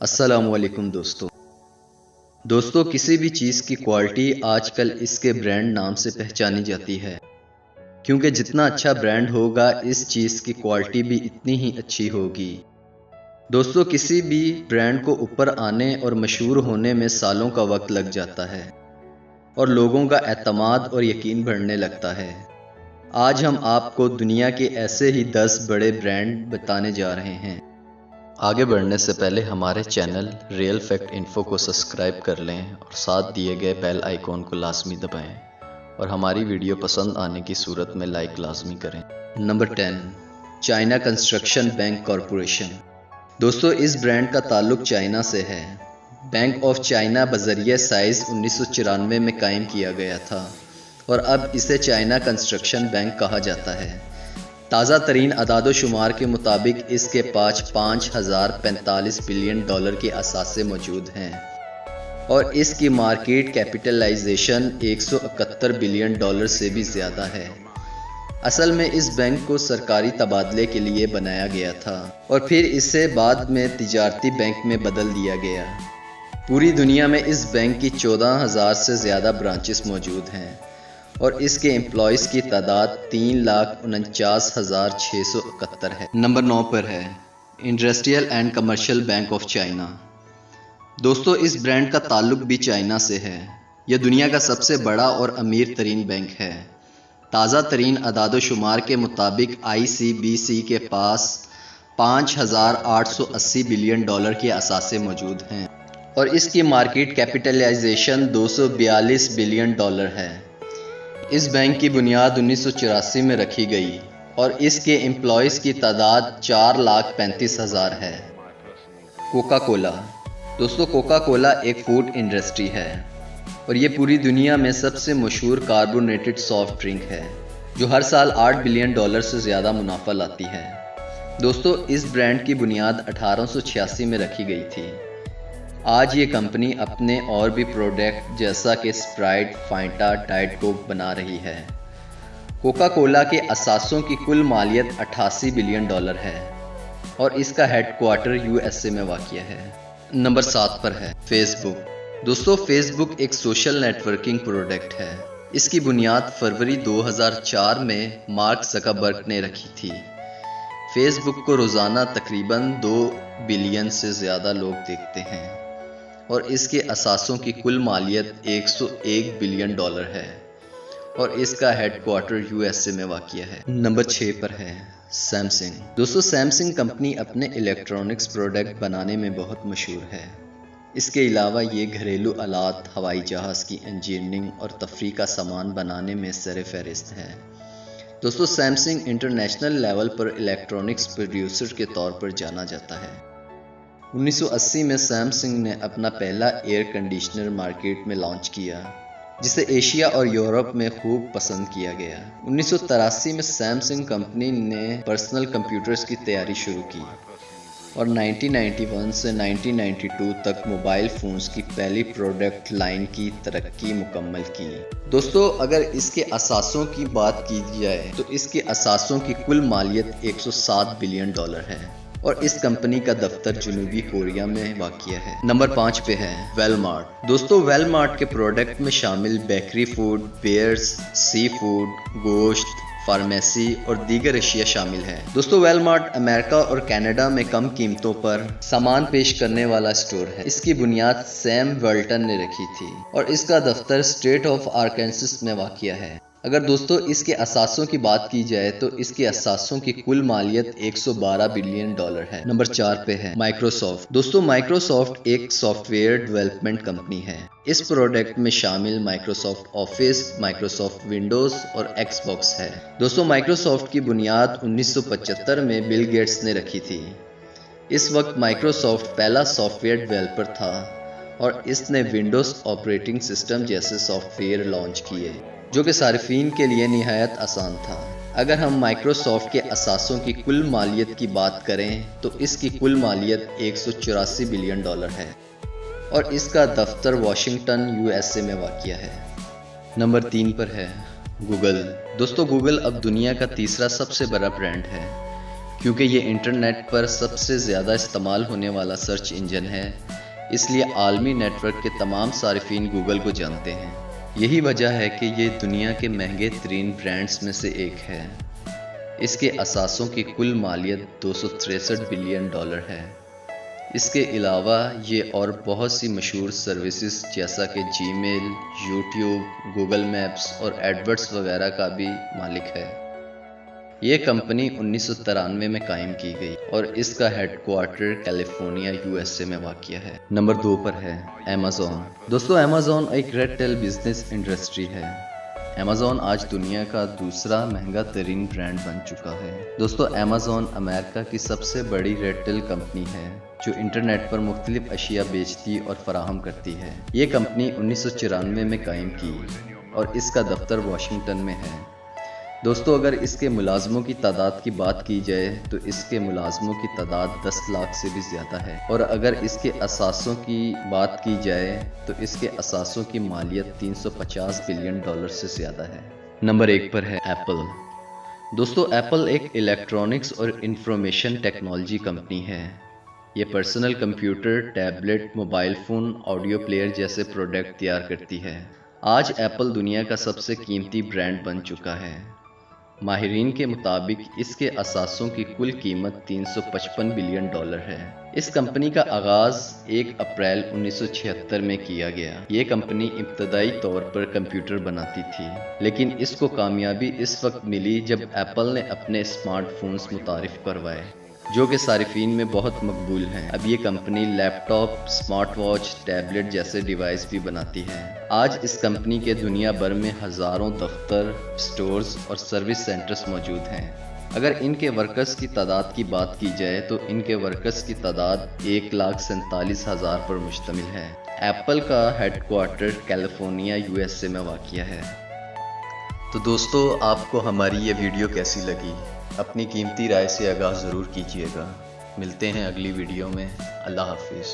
السلام علیکم دوستو کسی بھی چیز کی کوالٹی آج کل اس کے برانڈ نام سے پہچانی جاتی ہے، کیونکہ جتنا اچھا برانڈ ہوگا اس چیز کی کوالٹی بھی اتنی ہی اچھی ہوگی۔ دوستو کسی بھی برانڈ کو اوپر آنے اور مشہور ہونے میں سالوں کا وقت لگ جاتا ہے اور لوگوں کا اعتماد اور یقین بڑھنے لگتا ہے۔ آج ہم آپ کو دنیا کے ایسے ہی 10 بڑے برانڈ بتانے جا رہے ہیں۔ آگے بڑھنے سے پہلے ہمارے چینل ریئل فیکٹ انفو کو سبسکرائب کر لیں اور ساتھ دیے گئے بیل آئیکن کو لازمی دبائیں اور ہماری ویڈیو پسند آنے کی صورت میں لائک لازمی کریں۔ Number 10، China construction bank corporation. دوستو اس برانڈ کا تعلق چائنا سے ہے۔ بینک آف چائنا بذریعہ سائز 1994 میں قائم کیا گیا تھا اور اب اسے چائنا کنسٹرکشن بینک کہا جاتا ہے۔ تازہ ترین اعداد و شمار کے مطابق اس کے پاس 5045 بلین ڈالر کے اثاثے موجود ہیں اور اس کی مارکیٹ کیپٹلائزیشن 171 بلین ڈالر سے بھی زیادہ ہے۔ اصل میں اس بینک کو سرکاری تبادلے کے لیے بنایا گیا تھا اور پھر اسے بعد میں تجارتی بینک میں بدل دیا گیا۔ پوری دنیا میں اس بینک کی 14,000 سے زیادہ برانچز موجود ہیں اور اس کے امپلائیز کی تعداد 3,49,671 ہے۔ نمبر 9 پر ہے industrial and commercial bank of China. دوستو اس برانڈ کا تعلق بھی چائنا سے ہے۔ یہ دنیا کا سب سے بڑا اور امیر ترین بینک ہے۔ تازہ ترین اعداد و شمار کے مطابق ICBC کے پاس 5,880 بلین ڈالر کے اثاثے موجود ہیں اور اس کی مارکیٹ کیپٹلائزیشن 242 بلین ڈالر ہے۔ اس بینک کی بنیاد 1984 میں رکھی گئی اور اس کے امپلائیز کی تعداد 4,35,000 ہے۔ Coca cola. دوستو کوکا کولا ایک فوڈ انڈسٹری ہے اور یہ پوری دنیا میں سب سے مشہور کاربونیٹڈ سافٹ ڈرنک ہے جو ہر سال 8 بلین ڈالر سے زیادہ منافع لاتی ہے۔ دوستو اس برانڈ کی بنیاد 1886 میں رکھی گئی تھی۔ آج یہ کمپنی اپنے اور بھی پروڈکٹ جیسا کہ اسپرائٹ، فانٹا، ڈائٹ کوک بنا رہی ہے۔ کوکا کولا کے اثاثوں کی کل مالیت 88 بلین ڈالر ہے اور اس کا ہیڈ کوارٹر USA میں واقع ہے۔ نمبر 7 پر ہے فیس بک۔ دوستو فیس بک ایک سوشل نیٹ ورکنگ پروڈکٹ ہے۔ اس کی بنیاد فروری 2004 میں مارک زکربرگ نے رکھی تھی۔ فیس بک کو روزانہ تقریباً 2 بلین سے زیادہ لوگ دیکھتے ہیں اور اس کے اثاثوں کی کل مالیت 101 بلین ڈالر ہے اور اس کا ہیڈ کوارٹر USA میں واقع ہے۔ نمبر 6 پر ہے سیمسنگ۔ دوستو سیمسنگ کمپنی اپنے الیکٹرانکس پروڈکٹ بنانے میں بہت مشہور ہے۔ اس کے علاوہ یہ گھریلو آلات، ہوائی جہاز کی انجینئرنگ اور تفریح کا سامان بنانے میں سر فہرست ہے۔ دوستو سیمسنگ انٹرنیشنل لیول پر الیکٹرانکس پروڈیوسر کے طور پر جانا جاتا ہے۔ 1980 میں سیمسنگ نے اپنا پہلا ایئر کنڈیشنر مارکیٹ میں لانچ کیا جسے ایشیا اور یورپ میں خوب پسند کیا گیا۔ 1983 میں سیمسنگ کمپنی نے پرسنل کمپیوٹرز کی تیاری شروع کی اور 1991 سے 1992 تک موبائل فونز کی پہلی پروڈکٹ لائن کی ترقی مکمل کی۔ دوستو اگر اس کے اثاثوں کی بات کی جائے تو اس کے اثاثوں کی کل مالیت 107 بلین ڈالر ہے اور اس کمپنی کا دفتر جنوبی کوریا میں واقع ہے۔ نمبر 5 پہ ہے ویل مارٹ۔ دوستو ویل مارٹ کے پروڈکٹ میں شامل بیکری فوڈ، بیئرز، سی فوڈ، گوشت، فارمیسی اور دیگر اشیاء شامل ہیں۔ دوستو ویل مارٹ امریکہ اور کینیڈا میں کم قیمتوں پر سامان پیش کرنے والا اسٹور ہے۔ اس کی بنیاد سیم ویلٹن نے رکھی تھی اور اس کا دفتر اسٹیٹ آف آرکینسس میں واقع ہے۔ اگر دوستو اس کے اثاثوں کی بات کی جائے تو اس کے اثاثوں کی کل مالیت 112 بلین ڈالر ہے۔ نمبر 4 پہ ہے مائکروسافٹ۔ دوستو مائکروسافٹ ایک سافٹ ویئر ڈیولپمنٹ کمپنی ہے۔ اس پروڈکٹ میں شامل مائکروسافٹ آفس، مائکروسافٹ ونڈوز اور ایکس باکس ہے۔ دوستو مائکروسافٹ کی بنیاد 1975 میں بل گیٹس نے رکھی تھی۔ اس وقت مائکروسافٹ پہلا سافٹ ویئر ڈیولپر تھا اور اس نے ونڈوز آپریٹنگ سسٹم جیسے سافٹ ویئر لانچ کیے جو کہ صارفین کے لیے نہایت آسان تھا۔ اگر ہم مائکروسافٹ کے اثاثوں کی کل مالیت کی بات کریں تو اس کی کل مالیت 184 بلین ڈالر ہے اور اس کا دفتر واشنگٹن USA میں واقع ہے۔ نمبر 3 پر ہے گوگل۔ دوستو گوگل اب دنیا کا تیسرا سب سے بڑا برانڈ ہے۔ کیونکہ یہ انٹرنیٹ پر سب سے زیادہ استعمال ہونے والا سرچ انجن ہے، اس لیے عالمی نیٹ ورک کے تمام صارفین گوگل کو جانتے ہیں۔ یہی وجہ ہے کہ یہ دنیا کے مہنگے ترین برانڈز میں سے ایک ہے۔ اس کے اثاثوں کی کل مالیت $263 بلین ہے۔ اس کے علاوہ یہ اور بہت سی مشہور سروسز جیسا کہ جی میل، یوٹیوب، گوگل میپس اور ایڈورڈز وغیرہ کا بھی مالک ہے۔ یہ کمپنی 1993 میں قائم کی گئی اور اس کا ہیڈ کوارٹر کیلیفورنیا USA میں واقع ہے۔ نمبر 2 پر ہے ایمیزون۔ دوستو ایمیزون ایک ریٹیل بزنس انڈسٹری ہے۔ ایمیزون آج دنیا کا دوسرا مہنگا ترین برانڈ بن چکا ہے۔ دوستو ایمیزون امریکہ کی سب سے بڑی ریٹیل کمپنی ہے جو انٹرنیٹ پر مختلف اشیاء بیچتی اور فراہم کرتی ہے۔ یہ کمپنی 1994 میں قائم کی اور اس کا دفتر واشنگٹن میں ہے۔ دوستو اگر اس کے ملازموں کی تعداد کی بات کی جائے تو اس کے ملازموں کی تعداد 10 لاکھ سے بھی زیادہ ہے، اور اگر اس کے اثاثوں کی بات کی جائے تو اس کے اثاثوں کی مالیت $350 بلین سے زیادہ ہے۔ نمبر 1 پر ہے ایپل۔ دوستو ایپل ایک الیکٹرانکس اور انفارمیشن ٹیکنالوجی کمپنی ہے۔ یہ personal computer, tablet, mobile phone, audio player جیسے پروڈکٹ تیار کرتی ہے۔ آج ایپل دنیا کا سب سے قیمتی برانڈ بن چکا ہے۔ ماہرین کے مطابق اس کے اثاثوں کی کل قیمت $355 بلین ہے۔ اس کمپنی کا آغاز 1 اپریل 1976 میں کیا گیا۔ یہ کمپنی ابتدائی طور پر کمپیوٹر بناتی تھی، لیکن اس کو کامیابی اس وقت ملی جب ایپل نے اپنے اسمارٹ فونز متعارف کروائے، جو کہ صارفین میں بہت مقبول ہیں۔ اب یہ کمپنی لیپ ٹاپ، اسمارٹ واچ، ٹیبلٹ جیسے ڈیوائس بھی بناتی ہے۔ آج اس کمپنی کے دنیا بھر میں ہزاروں دفتر، اسٹورز اور سروس سینٹرز موجود ہیں۔ اگر ان کے ورکرز کی تعداد کی بات کی جائے تو ان کے ورکرز کی تعداد 1,47,000 پر مشتمل ہے۔ ایپل کا ہیڈ کوارٹر کیلیفورنیا USA میں واقع ہے۔ تو دوستو آپ کو ہماری یہ ویڈیو کیسی لگی؟ اپنی قیمتی رائے سے آگاہ ضرور کیجیے گا۔ ملتے ہیں اگلی ویڈیو میں۔ اللہ حافظ۔